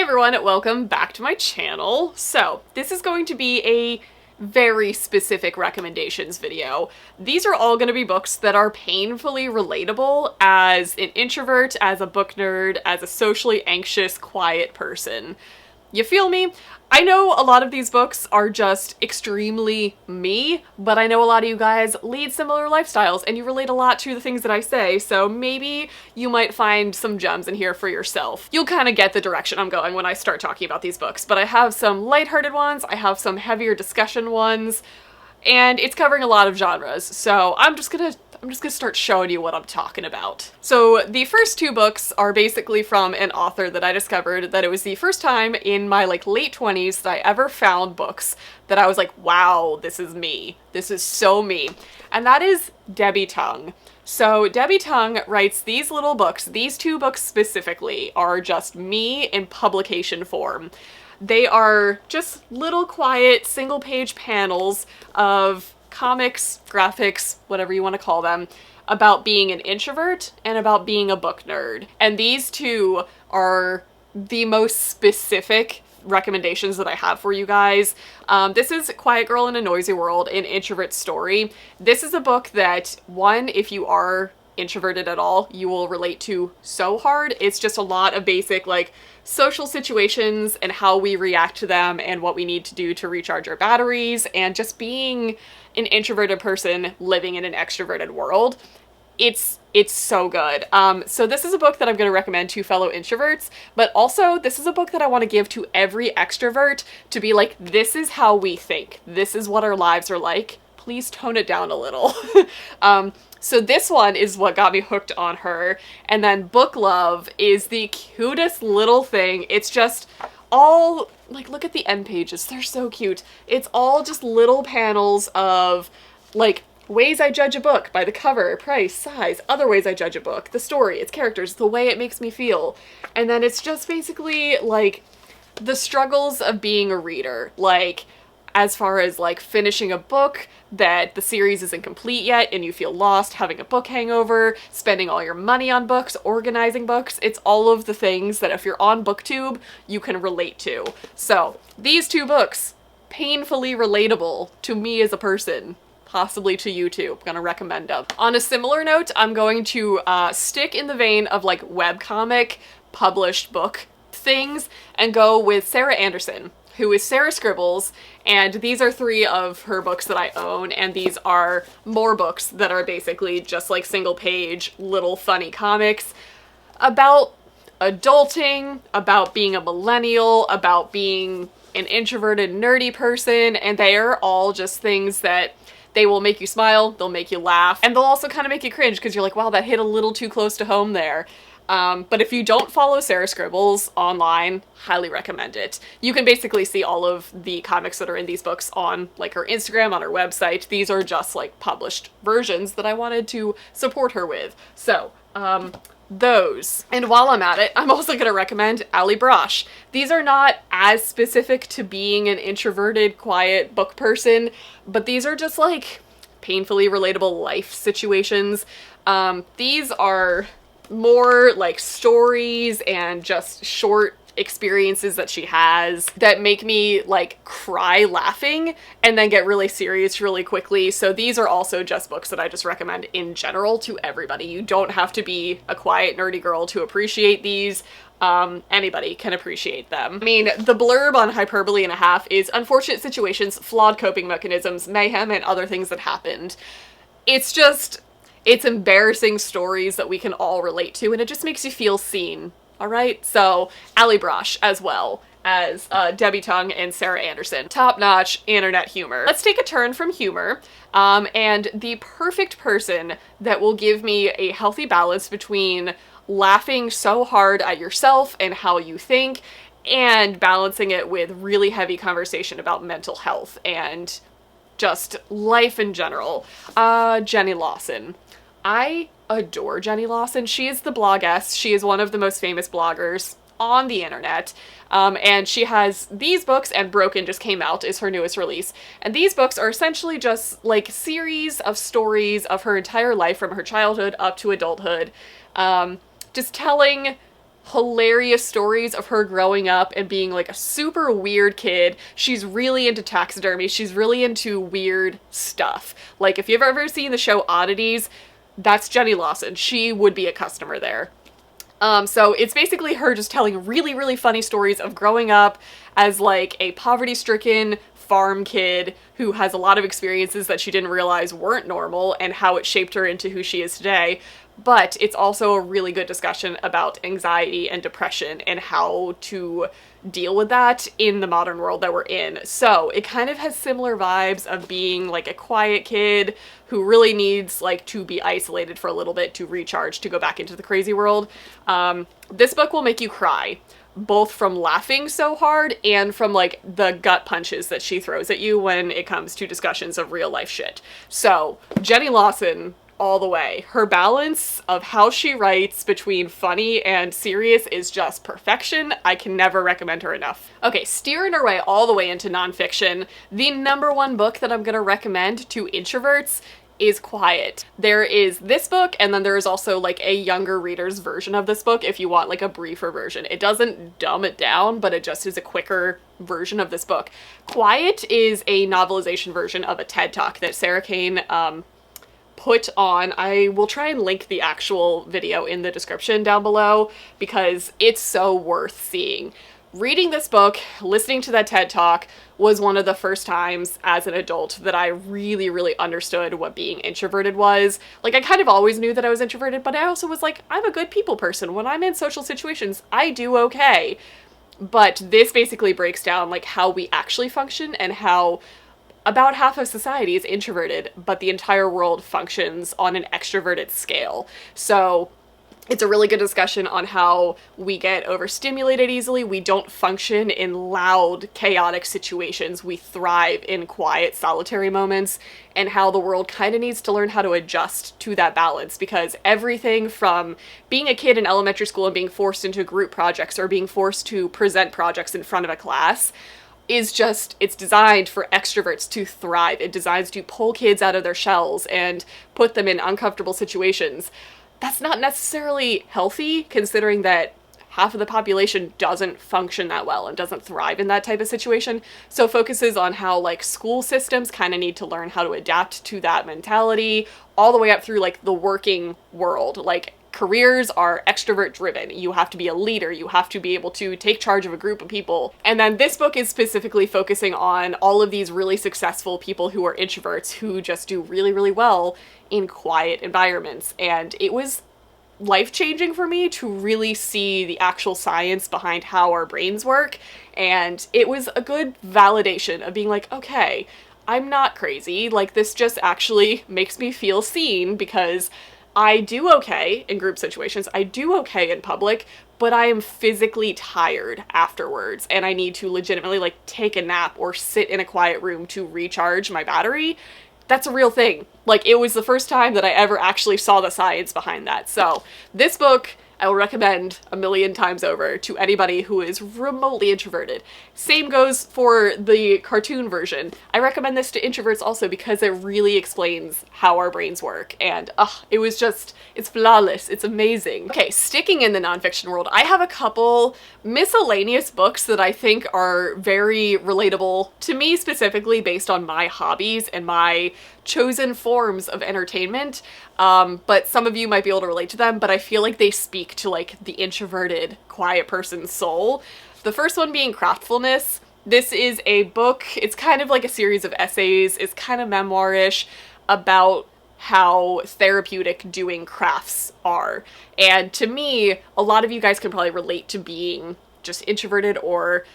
everyone, welcome back to my channel. So, this is going to be a very specific recommendations video. These are all going to be books that are painfully relatable as an introvert, as a book nerd, as a socially anxious, quiet person. You feel me? I know a lot of these books are just extremely me, but I know a lot of you guys lead similar lifestyles and you relate a lot to the things that I say, so maybe you might find some gems in here for yourself. You'll kind of get the direction I'm going when I start talking about these books, but I have some lighthearted ones, I have some heavier discussion ones, and it's covering a lot of genres, so I'm just gonna start showing you what I'm talking about. So the first two books are basically from an author that I discovered that it was the first time in my late 20s that I ever found books that I was like, wow, this is me. This is so me. And that is Debbie Tong. So Debbie Tong writes these little books. These two books specifically are just me in publication form. They are just little quiet single-page panels of comics, graphics, whatever you want to call them, about being an introvert and about being a book nerd. And these two are the most specific recommendations that I have for you guys. This is Quiet Girl in a Noisy World, an introvert story. This is a book that, one, if you are introverted at all, you will relate to so hard. It's just a lot of basic, like, social situations and how we react to them and what we need to do to recharge our batteries, and just being an introverted person living in an extroverted world. It's so good. So this is a book that I'm going to recommend to fellow introverts, but also this is a book that I want to give to every extrovert to be like, this is how we think. This is what our lives are like. Please tone it down a little. So this one is what got me hooked on her. And then Book Love is the cutest little thing. It's just all, like, look at the end pages. They're so cute. It's all just little panels of, like, ways I judge a book by the cover, price, size, other ways I judge a book, the story, its characters, the way it makes me feel. And then it's just basically, like, the struggles of being a reader. Like, as far as, like, finishing a book that the series isn't complete yet and you feel lost, having a book hangover, spending all your money on books, organizing books. It's all of the things that if you're on BookTube, you can relate to. So these two books, painfully relatable to me as a person, possibly to you too. I'm gonna recommend them. On a similar note, I'm going to stick in the vein of, like, webcomic published book things and go with Sarah Anderson, who is Sarah Scribbles, and these are three of her books that I own, and these are more books that are basically just like single page little funny comics about adulting, about being a millennial, about being an introverted nerdy person, and they are all just things that they will make you smile, they'll make you laugh, and they'll also kind of make you cringe because you're like, wow, that hit a little too close to home there. But if you don't follow Sarah Scribbles online, highly recommend it. You can basically see all of the comics that are in these books on, like, her Instagram, on her website. These are just, like, published versions that I wanted to support her with. So, those. And while I'm at it, I'm also going to recommend Ali Brosh. These are not as specific to being an introverted, quiet book person, but these are just, like, painfully relatable life situations. These are more like stories and just short experiences that she has that make me, like, cry laughing and then get really serious really quickly. So these are also just books that I just recommend in general to everybody. You don't have to be a quiet nerdy girl to appreciate these. Anybody can appreciate them. I mean, the blurb on Hyperbole and a Half is unfortunate situations, flawed coping mechanisms, mayhem, and other things that happened. It's just, it's embarrassing stories that we can all relate to, and it just makes you feel seen, alright? So, Ali Brosh as well as Debbie Tong and Sarah Anderson. Top-notch internet humor. Let's take a turn from humor, and the perfect person that will give me a healthy balance between laughing so hard at yourself and how you think, and balancing it with really heavy conversation about mental health and just life in general. Jenny Lawson. I adore Jenny Lawson. She is the blogess. She is one of the most famous bloggers on the internet. And she has these books, and Broken just came out, is her newest release. And these books are essentially just, like, series of stories of her entire life from her childhood up to adulthood. Just telling hilarious stories of her growing up and being like a super weird kid. She's really into taxidermy. She's really into weird stuff. Like, if you've ever seen the show Oddities, that's Jenny Lawson. She would be a customer there. So it's basically her just telling really, really funny stories of growing up as like a poverty-stricken farm kid who has a lot of experiences that she didn't realize weren't normal and how it shaped her into who she is today. But it's also a really good discussion about anxiety and depression and how to deal with that in the modern world that we're in. So it kind of has similar vibes of being like a quiet kid who really needs like to be isolated for a little bit to recharge, to go back into the crazy world. This book will make you cry, both from laughing so hard and from like the gut punches that she throws at you when it comes to discussions of real life shit. So Jenny Lawson, all the way. Her balance of how she writes between funny and serious is just perfection. I can never recommend her enough. Okay, steering our way all the way into nonfiction, the number one book that I'm gonna recommend to introverts is Quiet. There is this book, and then there is also like a younger reader's version of this book if you want like a briefer version. It doesn't dumb it down, but it just is a quicker version of this book. Quiet is a novelization version of a TED Talk that Sarah Kane put on. I will try and link the actual video in the description down below because it's so worth seeing. Reading this book, listening to that TED Talk was one of the first times as an adult that I really, really understood what being introverted was. Like, I kind of always knew that I was introverted, but I also was like, I'm a good people person. When I'm in social situations, I do okay. But this basically breaks down like how we actually function and how about half of society is introverted, but the entire world functions on an extroverted scale. So it's a really good discussion on how we get overstimulated easily. We don't function in loud, chaotic situations. We thrive in quiet, solitary moments, and how the world kind of needs to learn how to adjust to that balance, because everything from being a kid in elementary school and being forced into group projects or being forced to present projects in front of a class is just, it's designed for extroverts to thrive. It designs to pull kids out of their shells and put them in uncomfortable situations. That's not necessarily healthy, considering that half of the population doesn't function that well and doesn't thrive in that type of situation. So it focuses on how like school systems kind of need to learn how to adapt to that mentality all the way up through like the working world. Like, careers are extrovert driven. You have to be a leader. You have to be able to take charge of a group of people. And then this book is specifically focusing on all of these really successful people who are introverts who just do really, really well in quiet environments. And it was life-changing for me to really see the actual science behind how our brains work. And it was a good validation of being like, okay, I'm not crazy. Like, this just actually makes me feel seen, because I do okay in group situations, I do okay in public, but I am physically tired afterwards and I need to legitimately like take a nap or sit in a quiet room to recharge my battery. That's a real thing. Like, it was the first time that I ever actually saw the science behind that. So this book I will recommend a million times over to anybody who is remotely introverted. Same goes for the cartoon version. I recommend this to introverts also because it really explains how our brains work. And it was just, it's flawless. It's amazing. Okay, sticking in the nonfiction world, I have a couple miscellaneous books that I think are very relatable to me, specifically based on my hobbies and my chosen forms of entertainment. But some of you might be able to relate to them, but I feel like they speak to like the introverted, quiet person's soul. The first one being Craftfulness. This is a book, it's kind of like a series of essays, it's kind of memoirish about how therapeutic doing crafts are. And to me, a lot of you guys can probably relate to being just introverted or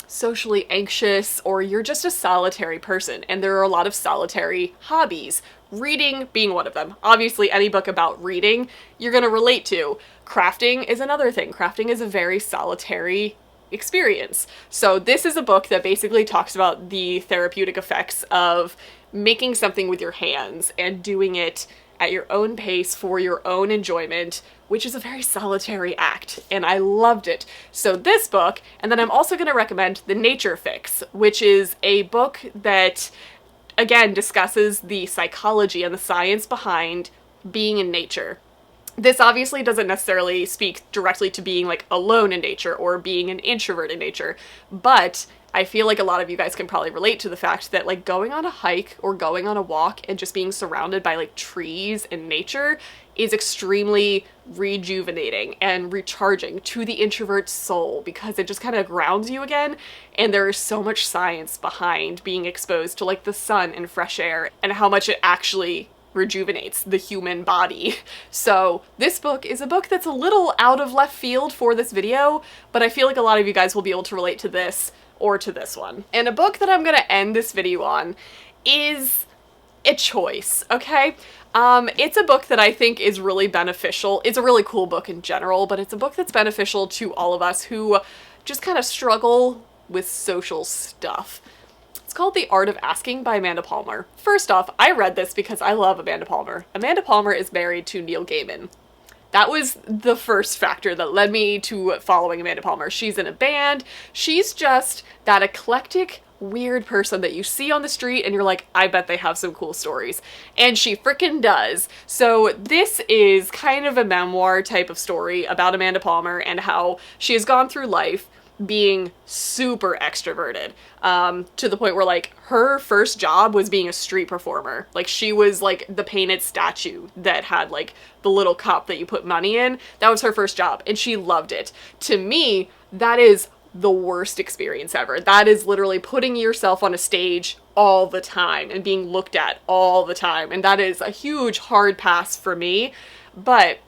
socially anxious, or you're just a solitary person, and there are a lot of solitary hobbies. Reading being one of them. Obviously, any book about reading you're gonna relate to. Crafting is another thing. Crafting is a very solitary experience. So this is a book that basically talks about the therapeutic effects of making something with your hands and doing it at your own pace for your own enjoyment, which is a very solitary act, and I loved it. So this book, and then I'm also going to recommend The Nature Fix, which is a book that, again, discusses the psychology and the science behind being in nature. This obviously doesn't necessarily speak directly to being like alone in nature or being an introvert in nature, but I feel like a lot of you guys can probably relate to the fact that like going on a hike or going on a walk and just being surrounded by like trees and nature is extremely rejuvenating and recharging to the introvert soul, because it just kind of grounds you again. And there is so much science behind being exposed to like the sun and fresh air and how much it actually rejuvenates the human body. So this book is a book that's a little out of left field for this video, but I feel like a lot of you guys will be able to relate to this or to this one. And a book that I'm gonna end this video on is a choice, okay? It's a book that I think is really beneficial. It's a really cool book in general, but it's a book that's beneficial to all of us who just kind of struggle with social stuff. It's called The Art of Asking by Amanda Palmer. First off, I read this because I love Amanda Palmer. Amanda Palmer is married to Neil Gaiman. That was the first factor that led me to following Amanda Palmer. She's in a band. She's just that eclectic, weird person that you see on the street and you're like, I bet they have some cool stories. And she frickin' does. So this is kind of a memoir type of story about Amanda Palmer and how she has gone through life being super extroverted, to the point where like her first job was being a street performer. Like she was like the painted statue that had like the little cup that you put money in. That was her first job and she loved it. To me, that is the worst experience ever. That is literally putting yourself on a stage all the time and being looked at all the time. And that is a huge hard pass for me. But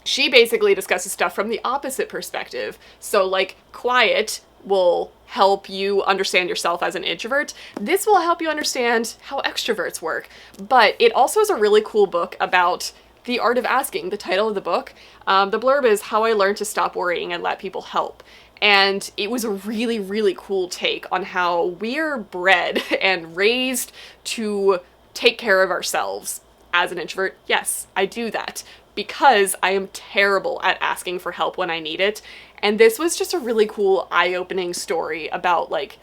she basically discusses stuff from the opposite perspective. So like quiet will help you understand yourself as an introvert. This will help you understand how extroverts work. But it also is a really cool book about the art of asking. The title of the book, the blurb is How I Learned to Stop Worrying and Let People Help. And it was a really, really cool take on how we're bred and raised to take care of ourselves. As an introvert, yes, I do that, because I am terrible at asking for help when I need it. And this was just a really cool eye-opening story about like,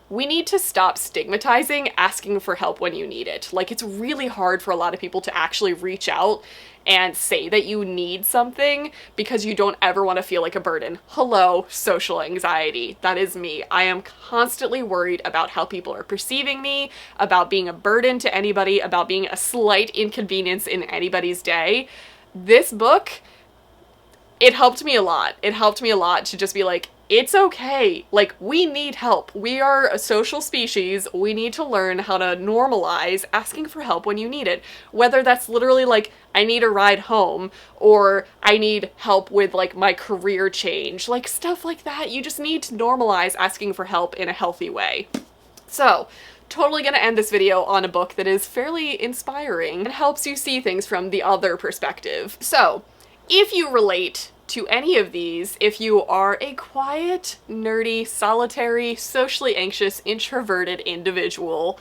we need to stop stigmatizing asking for help when you need it. Like, it's really hard for a lot of people to actually reach out and say that you need something because you don't ever want to feel like a burden. Hello, social anxiety. That is me. I am constantly worried about how people are perceiving me, about being a burden to anybody, about being a slight inconvenience in anybody's day. This book, it helped me a lot. It helped me a lot to just be like, it's okay. Like, we need help. We are a social species. We need to learn how to normalize asking for help when you need it. Whether that's literally like, I need a ride home, or I need help with like my career change, like stuff like that. You just need to normalize asking for help in a healthy way. So, totally gonna end this video on a book that is fairly inspiring and helps you see things from the other perspective. So, if you relate to any of these, if you are a quiet, nerdy, solitary, socially anxious, introverted individual,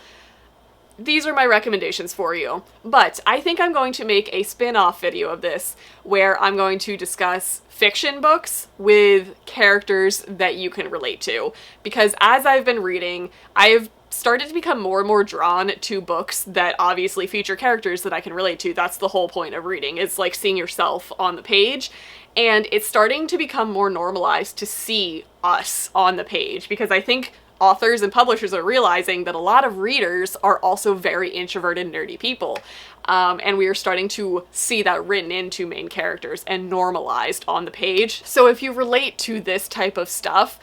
these are my recommendations for you. But I think I'm going to make a spin-off video of this where I'm going to discuss fiction books with characters that you can relate to. Because as I've been reading, I've started to become more and more drawn to books that obviously feature characters that I can relate to. That's the whole point of reading. It's like seeing yourself on the page. And it's starting to become more normalized to see us on the page, because I think authors and publishers are realizing that a lot of readers are also very introverted, nerdy people. And we are starting to see that written into main characters and normalized on the page. So if you relate to this type of stuff,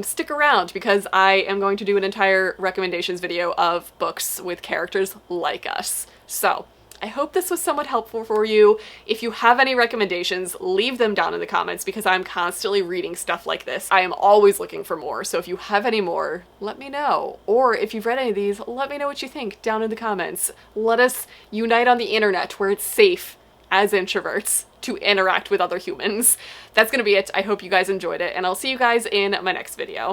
stick around, because I am going to do an entire recommendations video of books with characters like us. So I hope this was somewhat helpful for you. If you have any recommendations, leave them down in the comments, because I'm constantly reading stuff like this. I am always looking for more, so if you have any more, let me know. Or if you've read any of these, let me know what you think down in the comments. Let us unite on the internet where it's safe as introverts to interact with other humans. That's gonna be it. I hope you guys enjoyed it, and I'll see you guys in my next video.